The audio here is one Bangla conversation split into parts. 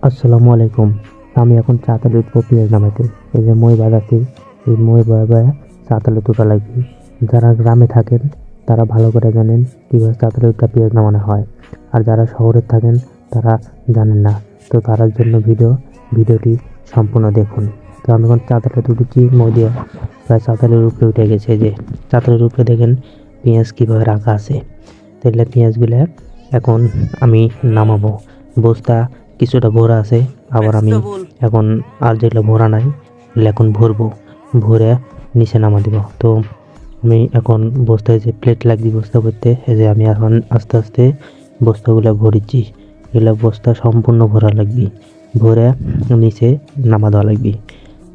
আসসালামু আলাইকুম। আমি এখন চাতালে উঠবো পেঁয়াজ নামাইতে। এই যে মই বাজাচ্ছি, এই মই বাজায় চাতালে তোলা লাগবে। যারা গ্রামে থাকেন তারা ভালো করে জানেন কীভাবে চাতালে উঠা পেঁয়াজ নামানো হয়, আর যারা শহরে থাকেন তারা জানেন না। তো তার জন্য ভিডিওটি সম্পূর্ণ দেখুন। তো আমি এখন চাতালে তুলেছি মই দিয়ে, প্রায় চাতালের উপরে উঠে গেছে। যে চাতালের উপরে দেখেন পেঁয়াজ কীভাবে রাখা আছে। তাহলে পেঁয়াজগুলো এখন আমি নামাবো। বস্তা কিছুটা ভরা আছে, আবার আমি এখন আর যেগুলো ভরা নাই এগুলো এখন ভরবো, ভরে নিচে নামা দিব। তো আমি এখন বস্তায় যে প্লেট লাগবে বস্তা করতে, এই যে আমি এখন আস্তে আস্তে বস্তাগুলো ভরিছি। এগুলো বস্তা সম্পূর্ণ ভরা লাগবে, ভরে নিচে নামা দেওয়া লাগবে।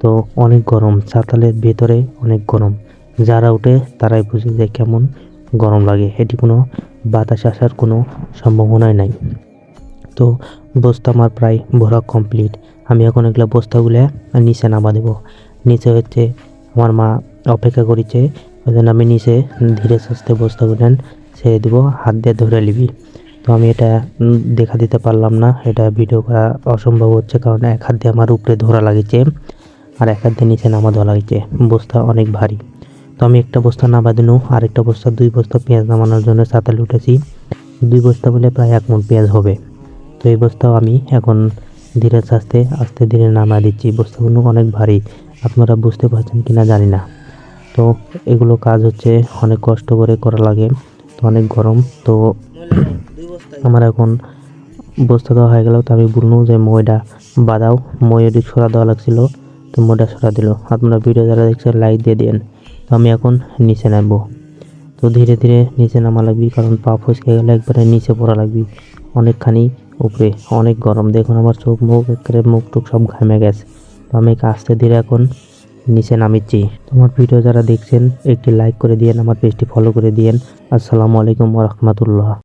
তো অনেক গরম, চাতালের ভেতরে অনেক গরম। যারা উঠে তারাই বুঝে যে কেমন গরম লাগে। এটি কোনো বাতাস আসার কোনো সম্ভাবনাই নাই। তো বস্তা আমার প্রায় ভরা কমপ্লিট। আমি এখন এগুলো বস্তাগুলো নিচে নামা দেবো। নিচে হচ্ছে আমার মা অপেক্ষা করেছে, ওই জন্য আমি নিচে ধীরে সুস্থে বস্তাগুলো ছেড়ে দেবো, হাত দিয়ে ধরে নিবি। তো আমি এটা দেখা দিতে পারলাম না, এটা ভিডিও করা অসম্ভব হচ্ছে, কারণ এক হাত দিয়ে আমার উপরে ধরা লাগিয়েছে আর এক হাত দিয়ে নিচে নামা দেওয়া লাগিয়েছে। বস্তা অনেক ভারী। তো আমি একটা বস্তা নামা দিনু, আরেকটা বস্তা 2 বস্তা পেঁয়াজ নামানোর জন্য চাতালে উঠেছি। 2 বস্তা বলে প্রায় 1 মণ পেঁয়াজ হবে। তো এই বস্তাও আমি এখন ধীরে আস্তে ধীরে নামা দিচ্ছি। বস্তাগুলো অনেক ভারী, আপনারা বুঝতে পারছেন কিনা জানি না। তো এগুলো কাজ হচ্ছে অনেক কষ্ট করে করা লাগে, তো অনেক গরম। তো আমার এখন বস্তা দেওয়া হয়ে গেল। তো আমি বললাম যে মইটা বাদাও, মই এদিক সরা দেওয়া লাগছিল, তো মইটা সরা দিল। আপনারা ভিডিও যারা দেখছেন লাইক দিয়ে দিন। তো আমি এখন নিচে নামবো। তো ধীরে ধীরে নিচে নামা লাগবে, কারণ পা ফসকে গেলে একবারে নিচে পড়া লাগবে অনেকখানি উপরে। অনেক গরম, দেখুন আমার চোখ মুখ একেবারে মুখ টুক সব ঘামে গেছে। তো আমি আস্তে ধীরে এখন নিচে নামিচ্ছি। তোমার ভিডিও যারা দেখছেন একটি লাইক করে দিয়েন, আমার পেজটি ফলো করে দিয়েন। আসসালামু আলাইকুম ওয়া রাহমাতুল্লাহ।